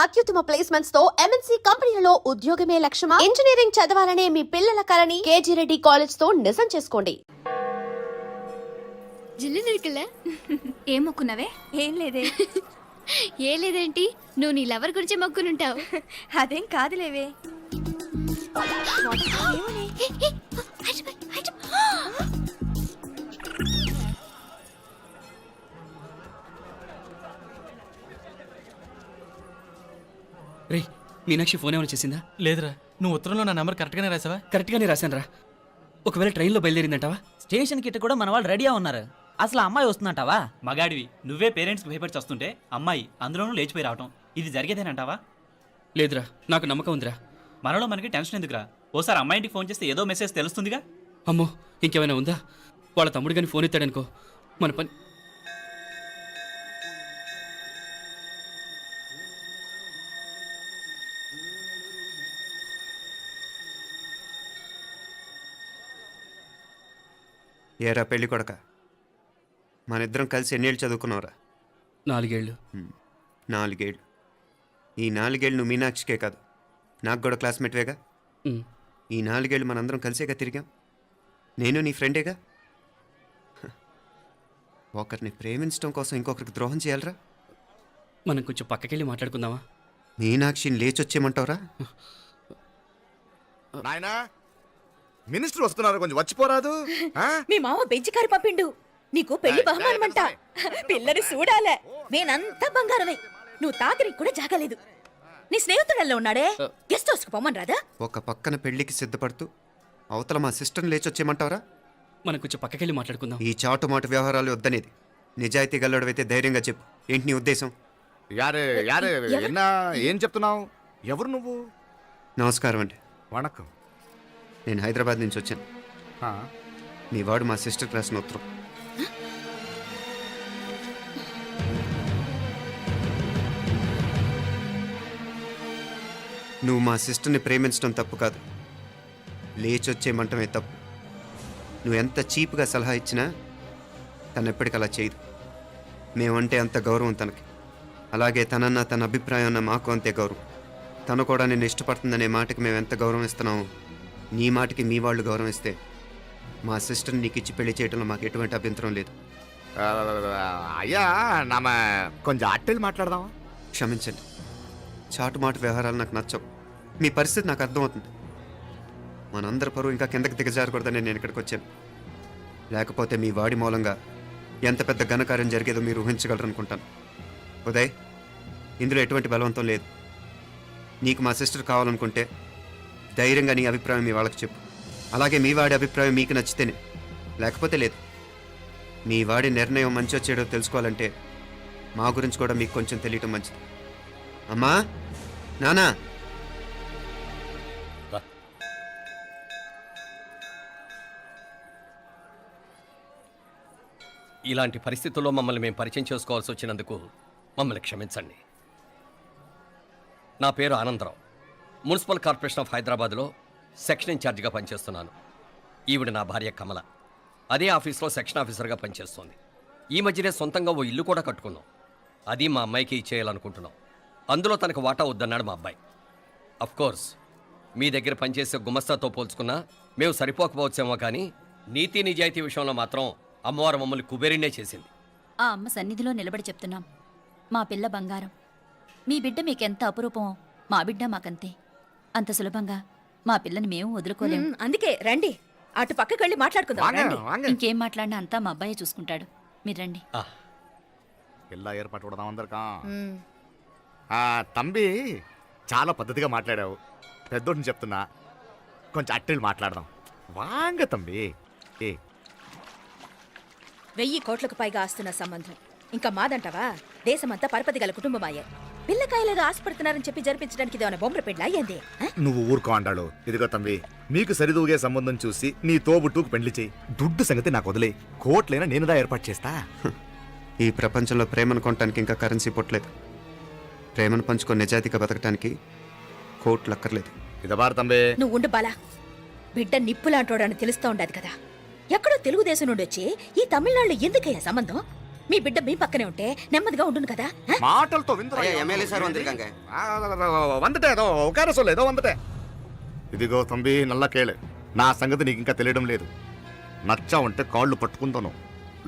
అత్యుత్తమ ప్లేస్మెంట్స్ తో ఎంఎన్సీ కంపెనీలలో ఉద్యోగమే లక్ష్యమా? ఇంజనీరింగ్ చదవాలనే మీ పిల్లల కలని కేజీ రెడ్డి కాలేజ్ తో నిజం చేసుకోండి. జిల్లు దొరికిలే ఏం మొక్కున్నావే? ఏం లేదే. ఏ లేదేంటి, నువ్వు నీ లవర్ గురించి మొక్కునుంటావు. అదేం కాదులేవే. రే మీనాక్షి ఫోన్ ఏమైనా చేసిందా? లేదురా, నువ్వు ఉత్తరంలో నా నెంబర్ కరెక్ట్గానే రాసావా? కరెక్ట్గానే రాశాను రా. ఒకవేళ ట్రైన్లో బయలుదేరిందంటావా? స్టేషన్ కిட்ட కూడా మన వాళ్ళు రెడీగా ఉన్నారు. అసలు అమ్మాయి వస్తుందంటావా? మగాడివి నువ్వే పేరెంట్స్కి భయపడి వస్తుంటే అమ్మాయి అందులోనూ లేచిపోయి రావటం ఇది జరిగేదేనంటావా? లేదురా, నాకు నమ్మకం ఉందిరా. మనలో మనకి టెన్షన్ ఎందుకురా? ఓసారి అమ్మాయి ఇంటికి ఫోన్ చేస్తే ఏదో మెసేజ్ తెలుస్తుందిగా. అమ్మో, ఇంకేమైనా ఉందా? వాళ్ళ తమ్ముడు కానీ ఫోన్ ఎత్తాడనుకో, మన పని. ఏరా పెళ్ళి కొడక, మన ఇద్దరం కలిసి ఎన్నేళ్ళు చదువుకున్నావురా? 4 ఏళ్ళు. 4 ఏళ్ళు. ఈ 4 ఏళ్ళు నువ్వు మీనాక్షికే కాదు, నాకు కూడా క్లాస్మేట్వేగా. ఈ 4 ఏళ్ళు మనందరం కలిసేగా తిరిగాం. నేను నీ ఫ్రెండేగా. ఒకరిని ప్రేమించడం కోసం ఇంకొకరికి ద్రోహం చేయాలరా? మనం కొంచెం పక్కకెళ్ళి మాట్లాడుకుందామా? మీనాక్షిని లేచొచ్చేయమంటావురా? నాయనా, మినిస్టర్ వస్తున్నారు, కొంచెం వచ్చిపోరాదు. మీ మామ బెంచి కారు పంపిండు. నీకు పెళ్లి బహుమానమంట. పిల్లని చూడాలే. నేనంతా బంగారమే. నువ్వు తాకరికి కూడా జాగలేదు. నీ స్నేహితుడల్లో ఉన్నాడే, గెస్ట్ హౌస్కి పొమ్మని రాదా? ఒక పక్కన పెళ్లికి సిద్ధపడుతూ అవతల మా సిస్టర్ని లేచొచ్చేయమంటావురా? మనం కొంచెం పక్కకెళ్ళి మాట్లాడుకుందాం. ఈ చాటుమాటు వ్యవహారాలు వద్దనేది. నిజాయితీ గల్లడవైతే ధైర్యంగా చెప్పు, ఏంటి నీ ఉద్దేశం? యారే యారే, ఎన్నా ఏం చెప్తున్నావు? ఎవరు నువ్వు? నమస్కారం అండి. వణకం. నేను హైదరాబాద్ నుంచి వచ్చాను. మీ వాడు మా సిస్టర్ రాసిన ఉత్తరం. నువ్వు మా సిస్టర్ని ప్రేమించడం తప్పు కాదు, లేచొచ్చేయమంటమే తప్పు. నువ్వు ఎంత చీప్గా సలహా ఇచ్చినా తను ఎప్పటికీ అలా చేయదు. మేమంటే అంత గౌరవం తనకి, అలాగే తనన్న తన అభిప్రాయం అన్న మాకు అంతే గౌరవం. తను కూడా నిన్ను ఇష్టపడుతుందనే మాటకి మేము ఎంత గౌరవం ఇస్తున్నామో నీ మాటకి మీ వాళ్ళు గౌరవం ఇస్తే మా సిస్టర్ని నీకు ఇచ్చి పెళ్లి చేయడంలో మాకు ఎటువంటి అభ్యంతరం లేదు. అయ్యా నామ కొంచెం అట్టెలు మాట్లాడదామా? క్షమించండి, చాటుమాటు వ్యవహారాలు నాకు నచ్చవు. మీ పరిస్థితి నాకు అర్థమవుతుంది. మనందరి పరువు ఇంకా కిందకి దిగజారకూడదని నేను ఇక్కడికి వచ్చాను. లేకపోతే మీ వాడి మూలంగా ఎంత పెద్ద ఘనకార్యం జరిగేదో మీరు ఊహించగలరనుకుంటాను. ఉదయ్, ఇందులో ఎటువంటి బలవంతం లేదు. నీకు మా సిస్టర్ కావాలనుకుంటే ధైర్యంగా నీ అభిప్రాయం మీ వాళ్ళకి చెప్పు. అలాగే మీ వాడి అభిప్రాయం మీకు నచ్చితేనే, లేకపోతే లేదు. మీ వాడి నిర్ణయం మంచో చెడో తెలుసుకోవాలంటే మా గురించి కూడా మీకు కొంచెం తెలియటం మంచిది. అమ్మా, నానా, ఇలాంటి పరిస్థితుల్లో మమ్మల్ని మేము పరిచయం చేసుకోవాల్సి వచ్చినందుకు మమ్మల్ని క్షమించండి. నా పేరు ఆనందరావు. మున్సిపల్ కార్పొరేషన్ ఆఫ్ హైదరాబాద్లో సెక్షన్ ఇన్ఛార్జిగా పనిచేస్తున్నాను. ఈవిడ నా భార్య కమల. అదే ఆఫీస్లో సెక్షన్ ఆఫీసర్గా పనిచేస్తోంది. ఈ మధ్యనే సొంతంగా ఓ ఇల్లు కూడా కట్టుకున్నాం. అది మా అమ్మాయికి ఇచ్చేయాలనుకుంటున్నాం. అందులో తనకు వాటా వద్దన్నాడు మా అబ్బాయి. అఫ్కోర్స్ మీ దగ్గర పనిచేసే గుమస్తాతో పోల్చుకున్నా మేము సరిపోకపోవచ్చేమో, కానీ నీతి నిజాయితీ విషయంలో మాత్రం అమ్మవారు మమ్మల్ని కుబేరినే చేసింది. ఆ అమ్మ సన్నిధిలో నిలబడి చెప్తున్నాం, మా పిల్ల బంగారం. మీ బిడ్డ మీకెంత అపురూపమో మా బిడ్డ మాకంతే. అంత సులభంగా మా పిల్లని మేము వదులుకోలేము. అందుకే రండి, అటు పక్కకి వెళ్ళి మాట్లాడుకుందాం. ఇంకేం మాట్లాడినా అంతా మా అబ్బాయి చూసుకుంటాడు. మీరు రండి. ఎలా ఏర్పాటు కొడదాం అందరికా. తంబి, చాలా పద్ధతిగా మాట్లాడావు. పెద్దోడిని చెప్తున్నా, కొంచెం అట్టెలు మాట్లాడదాం. వాంగ తంబి. 1000 కోట్లకు పైగా ఆస్తున్న సంబంధం ఇంకా మాదంటావా? దేశమంతా పరపతి గల కుటుంబమాయే. పిల్లకాయలేదో ఆశపడుతున్నారని చెప్పి జరిపించడానికి ఇదేమైనా బొమ్మర పెళ్ళి అయ్యింది? నువ్వు ఊరుకో అంటాడు. ఇదిగో తంబి, మీకు సరిదూగే సంబంధం చూసి నీ తోబుట్టుకు పెళ్లి చేయి. దుడ్డు సంగతి నాకు వదిలే. కోట్లైనా నేనుదా ఏర్పాటు చేస్తా. ఈ ప్రపంచంలో ప్రేమను కొనటానికి ఇంకా కరెన్సీ పుట్టలేదు. ప్రేమను పంచుకొని నిజాయితీగా బతకటానికి కోట్లు అక్కర్లేదు. ఇదబారు తంబే. నువ్వు ఉండు బాలా. బిడ్డ నిప్పులాంటోడని తెలుస్తూ ఉండదు కదా. ఎక్కడో తెలుగుదేశం నుండి వచ్చి ఈ తమిళనాడులో ఎందుకయ్యా సంబంధం? మీ బిడ్డ మీ పక్కనే ఉంటే నెమ్మదిగా ఉండును కదా ఆ? மாட்டல் விந்து ఎమ్మెల్యే సార్ వందిருக்காங்க வந்துட்டேன் ஏதோ உட்கார சொல்லு ஏதோ வந்துட்டேன் ఇదిగో తంబి నల్ల కేళే నా సంగతి నీకు ఇంకా తెలియడం లేదు నచ్చావంటే కాళ్ళు పట్టుకుంటాను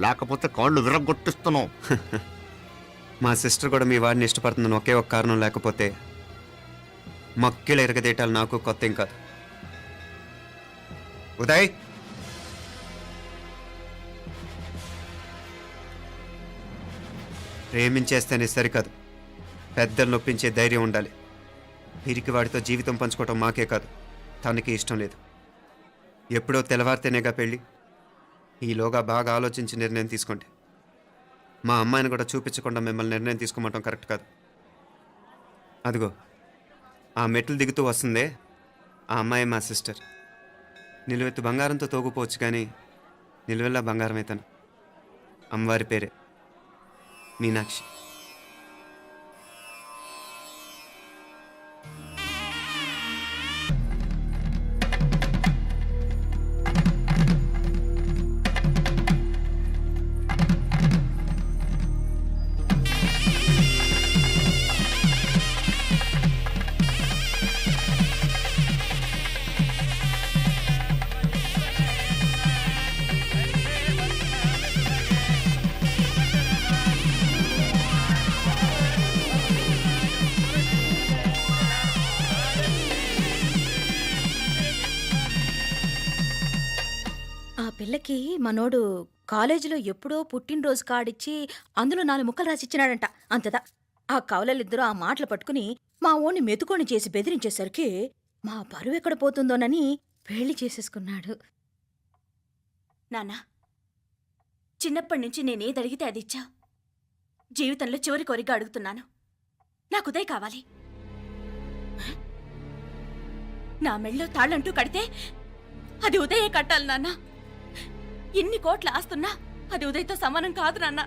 లేకపోతే కాళ్ళు విరగొట్టిస్తాను మా సిస్టర్ కూడా మీ వాడిని ఇష్టపడుతుందని ఒకే ఒక కారణం లేకపోతే మక్కిళ్ళ ఎరగదేయటాలు నాకు కొత్త ఏం కాదు. ఉదయ్, ప్రేమించేస్తేనే సరికాదు, పెద్దలు నొప్పించే ధైర్యం ఉండాలి. వీరికి వాడితో జీవితం పంచుకోవటం మాకే కాదు, తనకి ఇష్టం లేదు. ఎప్పుడో తెల్లవారితేనేగా పెళ్ళి. ఈలోగా బాగా ఆలోచించి నిర్ణయం తీసుకోండి. మా అమ్మాయిని కూడా చూపించకుండా మిమ్మల్ని నిర్ణయం తీసుకోమంటాం కరెక్ట్ కాదు. అదిగో ఆ మెట్లు దిగుతూ వస్తుందే, ఆ అమ్మాయి మా సిస్టర్. నిలువెత్తు బంగారంతో తోగుపోవచ్చు కానీ నిలువెల్లా బంగారం అవుతాను. అమ్మవారి పేరే మీనాక్షి. ఆ పిల్లకి మనోడు కాలేజీలో ఎప్పుడో పుట్టినరోజు కార్డిచ్చి అందులో 4 ముక్కలు రాసిచ్చినాడంట. అంతదా ఆ కవలలిద్దరూ ఆ మాటలు పట్టుకుని మా ఓణ్ణి మెతుకొని చేసి బెదిరించేసరికి మా పరువు ఎక్కడ పోతుందోనని పెళ్లి చేసేసుకున్నాడు. నాన్న, చిన్నప్పటి నుంచి నేనేది అడిగితే అది ఇచ్చావు. జీవితంలో చివరి కోరిక అడుగుతున్నాను. నాకు ఉదయ్ కావాలి. నా మెళ్ళో తాళ్ళంటూ కడితే అది ఉదయే కట్టాలి నాన్న. ఇన్ని కోట్ల ఆస్తున్నా అది ఉదయ్తో సమానం కాదు నాన్న.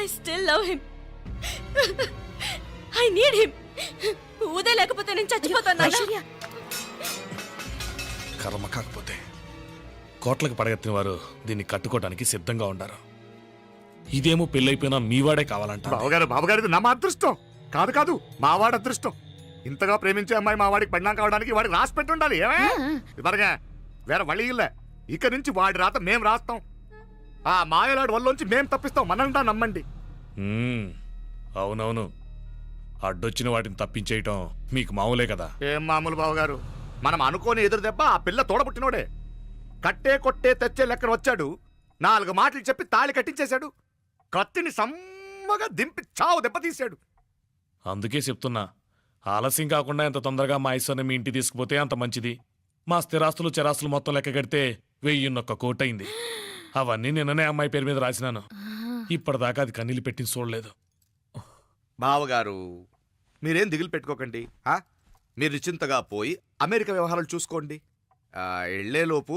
I still love him. I need him. Uday లేకపోతే నేను చచ్చిపోతాను నాన్న. ఐశ్వర్య, కర్మ కాకపోతే కోట్లకు పడగెత్తిన వారు దీన్ని కట్టుకోవడానికి సిద్ధంగా ఉండారు. ఇదేమో పెళ్ళైపోయినా మీవాడే కావాలంట. బావగారు నా అదృష్టం కాదు కాదు మావాడి అదృష్టం. ఇంతగా ప్రేమించే అమ్మాయి మా వాడికి పడినా కావడానికి వాడికి రాసి పెట్టి ఉండాలి. ఇవరగా వేరే వళ్ళీ ఇల్లే. ఇక నుంచి వాడి రాత మేం రాస్తాం. ఆ మాయలాడి వల్లోంచి మేం తప్పిస్తాం. మనంతా నమ్మండి. అవునవును, అడ్డొచ్చిన వాటిని తప్పించేయటం మీకు మామూలే కదా. ఏం మామూలు బావగారు, మనం అనుకోని ఎదురు దెబ్బ ఆ పిల్ల తోడబుట్టినోడే. కట్టే కొట్టే తెచ్చే లెక్కన వచ్చాడు. 4 మాటలు చెప్పి తాళి కట్టించేశాడు. కత్తిని సమ్మగా దింపి చావు దెబ్బతీశాడు. అందుకే చెప్తున్నా, ఆలస్యం కాకుండా ఎంత తొందరగా మా ఐశ్వర్ని మీ ఇంటికి తీసుకుపోతే అంత మంచిది. మా స్థిరాస్తులు చెరాస్తులు మొత్తం లెక్క కడితే 1001 కోటయింది. అవన్నీ నిన్ననే అమ్మాయి పేరు మీద రాసినాను. ఇప్పటిదాకా అది కన్నీళ్ళు పెట్టింది చూడలేదు. బావగారు, మీరేం దిగులు పెట్టుకోకండి. మీరు నిశ్చింతగా పోయి అమెరికా వ్యవహారాలు చూసుకోండి. వెళ్లేలోపు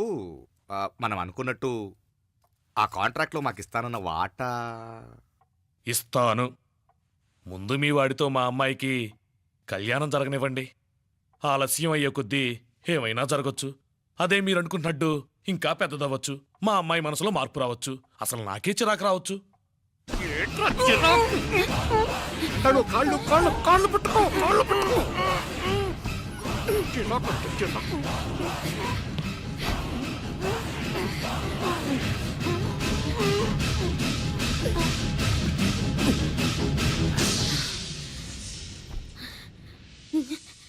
మనం అనుకున్నట్టు ఆ కాంట్రాక్ట్లో మాకు ఇస్తానన్న వాటా ఇస్తాను. ముందు మీ వాడితో మా అమ్మాయికి కళ్యాణం జరగనివ్వండి. ఆలస్యం అయ్యే కొద్దీ ఏమైనా జరగచ్చు. అదే మీరు అనుకుంటున్నట్టు ఇంకా పెద్దదవ్వచ్చు. మా అమ్మాయి మనసులో మార్పు రావచ్చు. అసలు నాకే చిరాకు రావచ్చు.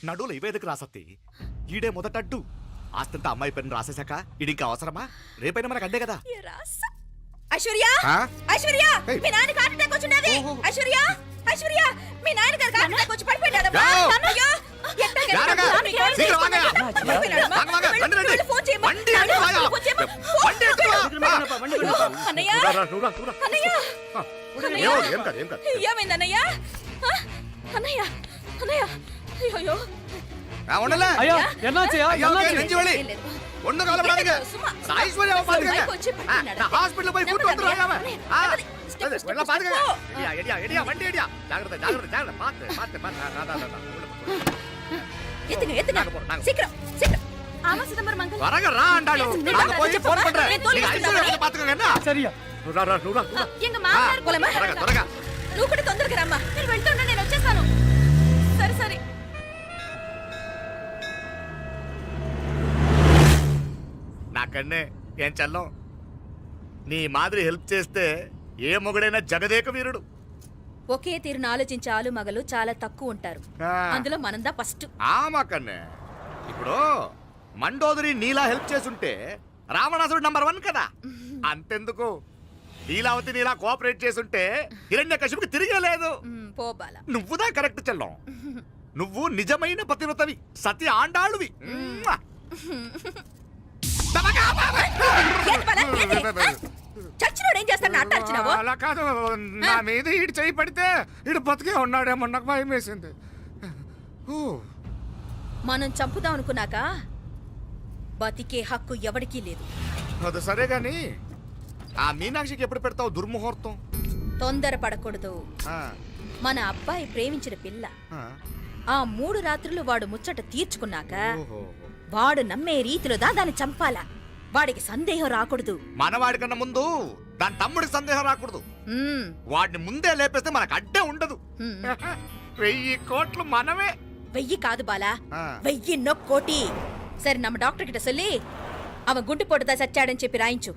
నడువులు ఇవేదకు రాసత్తి. ఈడే మొదటడ్డు. ఆస్తంతా అమ్మాయి పేరుని రాసేశాక ఈడింకా అవసరమా? రేపైనా మనకు అడ్డే కదా. ఐశ్వర్య, ఐశ్వర్య, మీ నాన్న హార్ట్ అటాక్ వచ్చినది. ఐశ్వర్య, ఐశ్వర్య, మీ నాన్న గారికి హార్ట్ అటాక్ వచ్చి పడిపోయాడు. అయ్యో, ఏమైందన్నయ్య? అన్నయ్య, అన్నయ్య, అయ్యో హాస్పిటల్ పోయి రా, రా, నువ్వు రా, నువ్వు రా. పోలేమా? త్వరగా, త్వరగా. నువ్వు కూడా తొందరగా రమ్మా. నేను వెళ్తున్నా, నేను వచ్చేస్తాను. సరే సరే. నాకన్నే ఏం చల్లం నీ మాదిరి హెల్ప్ చేస్తే ఏ మొగుడైనా జగదేక వీరుడు. ఒకే తీరును ఆలోచించే ఆలు మగలు చాలా తక్కువ ఉంటారు. ఆ. అందులో మనందా ఫస్ట్. మాకన్నే ఇప్పుడు మండోదరి నీలా హెల్ప్ చేసుంటే రావణాసుడు నంబర్ 1 కదా. అంతెందుకు లీలావతి నీలా కోఆపరేట్ చేసుంటే హిరణ్యకశిపుకి తిరిగే లేదు. పోబాల. నువ్వుదా కరెక్ట్ చెల్లం. నువ్వు నిజమైన పతివ్రతవి, సతి ఆండాళ్ళువి. చచ్చినోడు ఏం చేస్తాడు? అట్టాల్చినావు. అలా కాదు, నా మీద ఈడు చేయి పడితే ఈడు బతికే ఉన్నాడేమో నాకు భయం వేసింది. మనం చంపుదాం అనుకున్నాక బతికే హక్కు ఎవరికీ లేదు. అది సరే గాని ఆ మీనాక్షికి ఎప్పుడు పెడతావు దుర్ముహూర్తం? తొందరపడకూడదు. ఆ, మన అబ్బాయి ప్రేమించిన పిల్ల ఆ. ఆ 3 రాత్రులు వాడు ముచ్చట తీర్చుకున్నాక ఓహో. వాడు నమ్మే రీతిలో దాన్ని చంపాలా. వాడికి సందేహం రాకూడదు. మనవాడి కన్నా ముందు దాని తమ్ముడికి సందేహం రాకూడదు. మ్మ్. వాడిని ముందే లేపేస్తే మనకు అడ్డే ఉండదు. మ్మ్. 1000 కోట్లు మనమే. 1000 కాదు బాలా, ఆ. 1000 కోటి. సరే నమ్మ డాక్టర్ కిட்ட சொல்லி அவன் గుండు పొట్టుదా చచ్చాడని చెప్పి రాయించు.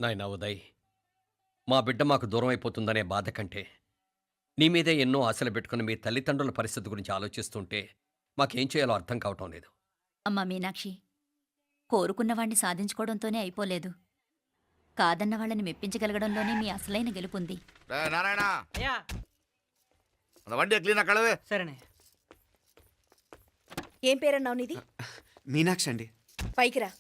నాయనా ఉదయ్, మా బిడ్డ మాకు దూరం అయిపోతుందనే బాధ కంటే నీ మీదే ఎన్నో ఆశలు పెట్టుకుని మీ తల్లిదండ్రుల పరిస్థితి గురించి ఆలోచిస్తుంటే మాకేం చేయాలో అర్థం కావటం లేదు. అమ్మా మీనాక్షి, కోరుకున్నవాణ్ణి సాధించుకోవడంతోనే అయిపోలేదు. కాదన్న వాళ్ళని మెప్పించగలగడంలోనే మీ అసలైన గెలుపుంది. నారాయణ அந்த வண்டியை క్లీన్ కడవే. సరేనే. ఏం పేరన్నావు నీది? మీనాక్షి అండి. పైకి రా.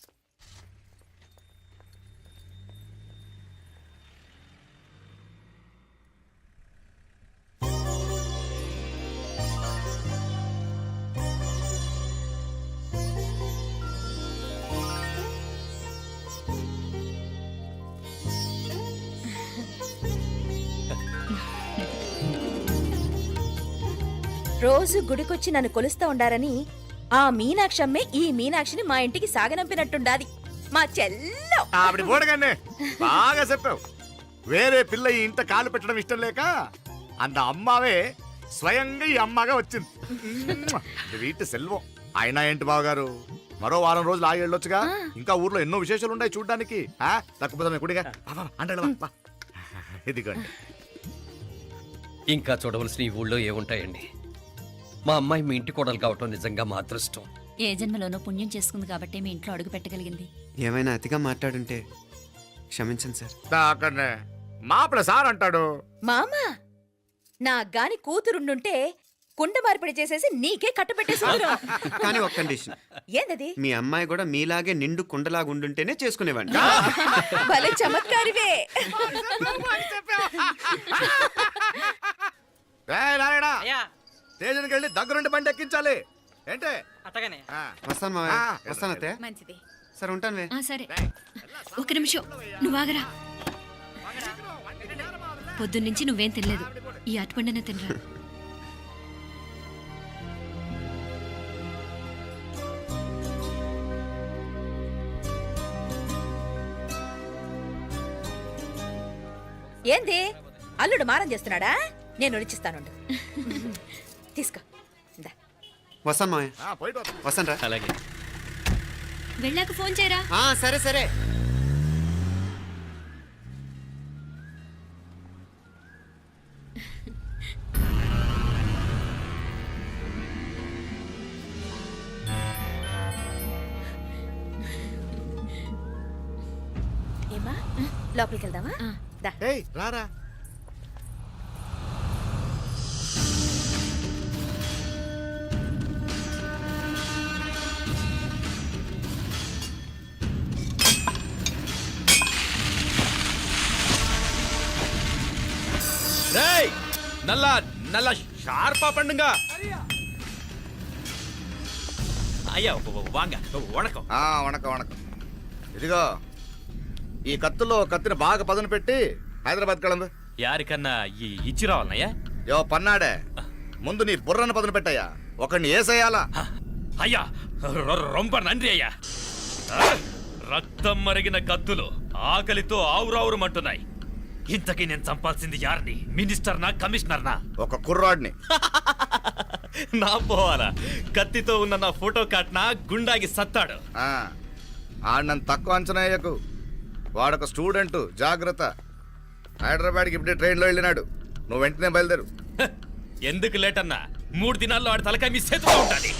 రోజు గుడికొచ్చి నన్ను కొలుస్తా ఉండారని ఆ మీనాక్షమ్మే ఈ మీనాక్షిని మా ఇంటికి సాగనంపినట్టుండాది. మా చెల్లో. ఆవిడ పోడగానే బాగా చెప్పావు. వేరే పిల్ల ఈ ఇంట కాలు పెట్టడం ఇష్టం లేక అంత అమ్మావే స్వయంగా ఈ అమ్మగా వచ్చింది. ఇది వీటి సెల్వం. అయినా ఏంటి బావగారు, మరో వారం రోజులు ఆగి వెళ్ళొచ్చుగా. ఇంకా ఊర్లో ఎన్నో విశేషాలు ఉన్నాయి చూడ్డానికి. తక్కువ కుడిగా అంటే ఇదిగోండి. ఇంకా చూడవలసిన ఈ ఊళ్ళో ఏముంటాయండి? మా అమ్మాయి మీ ఇంటి కోడలు కావటం నిజంగా మా అదృష్టం. ఏ జన్మలోనో పుణ్యం చేసుకుంది కాబట్టి మీ ఇంట్లో అడుగు పెట్టగలిగింది. ఏమైనా అతిగా మాట్లాడుంటే క్షమించండి సార్. అక్కడనే మాపల సార్ అంటాడు. మామా, నా గాని కూతురుండుంటే కుండ మార్పిడి చేసేసి నీకే కట్టబెట్టేసి కానీ ఒక కండిషన్. ఏందది? మీ అమ్మాయి కూడా మీలాగే నిండు కుండలాగా ఉండుంటేనే చేసుకునేవాడిని. భలే చమత్కారివే. స్టేషన్కి వెళ్ళి దగ్గరుండి బండి ఎక్కించాలి. ఏంటే అట్టగానే. వస్తాను మావయ్య. వస్తాను అత్తయ్య. మంచిది. సరే ఉంటాను. సరే, ఒక నిమిషం నువ్వు ఆగరా. పొద్దున్నుంచి నువ్వేం తినలేదు. ఈ అటుపండినే తినరా. ఏంది అల్లుడు మారం చేస్తున్నాడా? నేను రుచిస్తానుండు. తీసుకో. ఇందా. వస్తాను మావయ్య. పోయిట్ వస్తాను రా. అలాగే. వెళ్ళాక ఫోన్ చేయరా. సరే సరే. ఏమా లోపలికి వెళ్దామా? దా. ఏయ్ రారా. டேய் நல்லா நல்லா ஷார்ப்பா பண்ணுங்க. ஐயா வாங்க. வணக்கம். వణకం వణకం. ఇదిగో ఈ కత్తుల్లో కత్తిని బాగా పదును పెట్టి హైదరాబాద్ కళందు. யாருக்கన్నా ఇచ్చిరావాలన్నయ్యా? యో పన్నాడే, ముందు నీ బుర్రను పదును పెట్టయ్యా. ఒకడిని ఏసేయాలా? ஐயா ரொம்ப நன்றி ஐயா. రక్తం మరిగిన కత్తులు ఆకలితో ఆవురావురమంటున్నాయి. ఇంతకీ నేను చంపాల్సింది యారిని? మినిస్టర్నా, కమిషనర్నా? ఒక కుర్రాడిని. నా పోవాలా? కత్తితో ఉన్న నా ఫోటో కాట్నా గుండాకి సత్తాడు. ఆడినంత తక్కువ అంచనా వేయకు. వాడొక స్టూడెంట్, జాగ్రత్త. హైదరాబాద్కి ఇప్పుడే ట్రైన్లో వెళ్ళినాడు. నువ్వు వెంటనే బయలుదేరు. హ, ఎందుకు లేట్ అన్నా? 3 దినాల్లో ఆడి తలకాయ మీ చేతిలో ఉండాలి.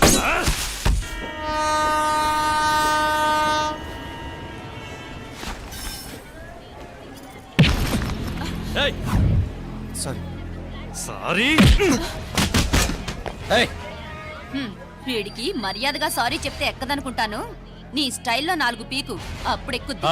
సారీ. సారీ. వీడికి మర్యాదగా సారీ చెప్తే ఎక్కదనుకుంటాను. నీ స్టైల్లో 4 పీకు, అప్పుడెక్కుద్ది.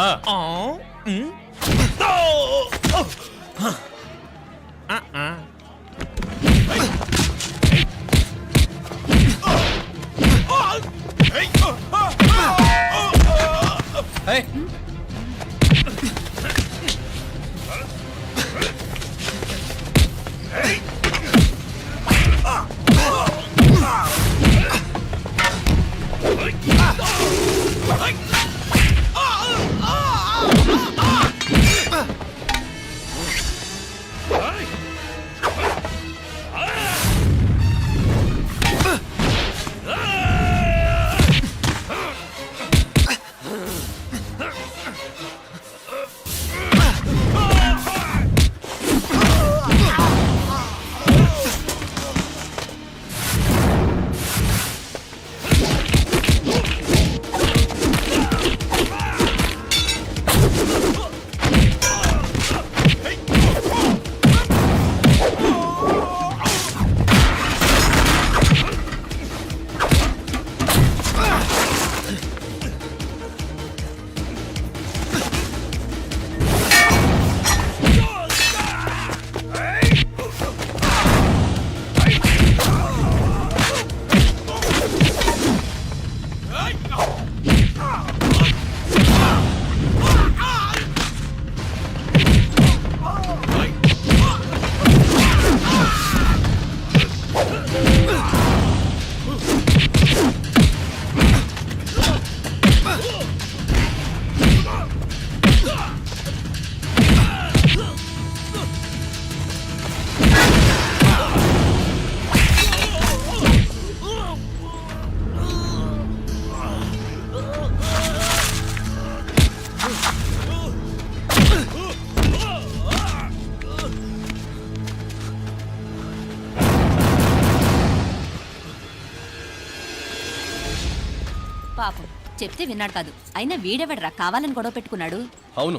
పాపం చెప్తే విన్నాడు కాదు. అయినా వీడెవడరా కావాలని గొడవ పెట్టుకున్నాడు? అవును,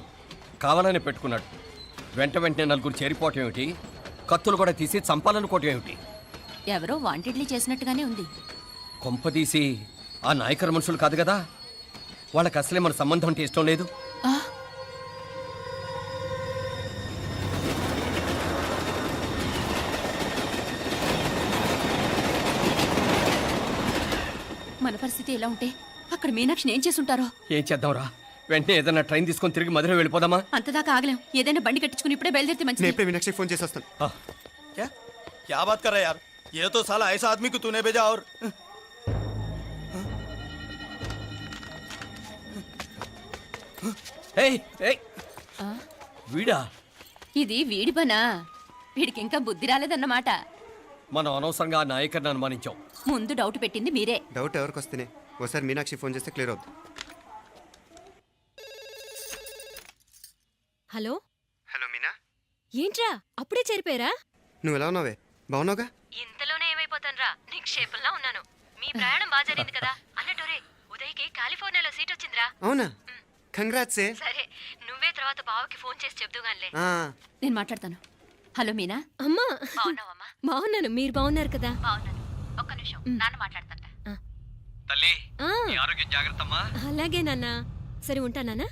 కావాలనే పెట్టుకున్నాడు. వెంటనే 4 చేరిపోవటం ఏమిటి? కత్తులు కూడా తీసి చంపాలనుకోవటం ఏమిటి? ఎవరో వాంటెడ్లీ చేసినట్టుగానే ఉంది. కొంపదీసి ఆ నాయకర్ మనుషులు కాదు కదా? వాళ్ళకి అసలే మన సంబంధం అంటే ఇష్టం లేదు. ఆ, మన పరిస్థితి ఎలా ఉంటే అక్కడ మీనాక్షిని ఏం చేసుంటారో. ఏం చేద్దాంరా? వెంటనే ఏదైనా ట్రైన్ తీసుకొని తిరిగి మధుర వెళ్ళిపోదామా? అంతదాకా ఆగలేం. ఏదైనా బండి కట్టించుకుని ఇప్పుడే బయలుదేరితే నేను మంచిది. ఇప్పుడే మీనాక్షి ఫోన్ చేసేస్తాను. क्या बात कर रहा है यार? ये तो साला ऐसा आदमी को तूने भेजा और ఏయ్, ఏయ్, ఆ, వీడా? ఇది వీడి పనా? వీడికి ఇంకా బుద్ధి రాలేదన్నమాట. మనం అనవసరంగా ఆ నాయకర్ని అనుమానించాం. ముందు డౌట్ పెట్టింది మీరే. డౌట్ ఎవరికి వస్తేనే ఒకసారి మీనాక్షి ఫోన్ చేస్తే క్లియర్ అవుతుంది. హలో, హలో మీనా, ఏంట్రా అప్పుడే చేరిపోయారా? నువ్వు ఎలా ఉన్నావే? బాగున్నావుగా? ఇంతలోనే ఏమైపోతానరా? నిక్షేపంలా ఉన్నాను. మీ ప్రయాణం బాగా జరిగింది కదా? అన్నట్టురే ఉదయ్కి కాలిఫోర్నియాలో సీట్ వచ్చిందిరా. అవునా? కంగ్రాట్స్. సరే, నువ్వే తర్వాత బావకి ఫోన్ చేసి చెప్దుగానిలే. ఆ, నేను మాట్లాడతాను. హలో మీనా. అమ్మా, బాగున్నావమ్మా? బాగున్నాను. మీరు బాగున్నారు కదా? బాగున్నాను. ఒక్క నిమిషం, నాన్న మాట్లాడతాట. తల్లి, ఆ, నీ ఆరోగ్యం జాగ్రత్తమ్మా. అలాగే నాన్న. సరే ఉంటానా?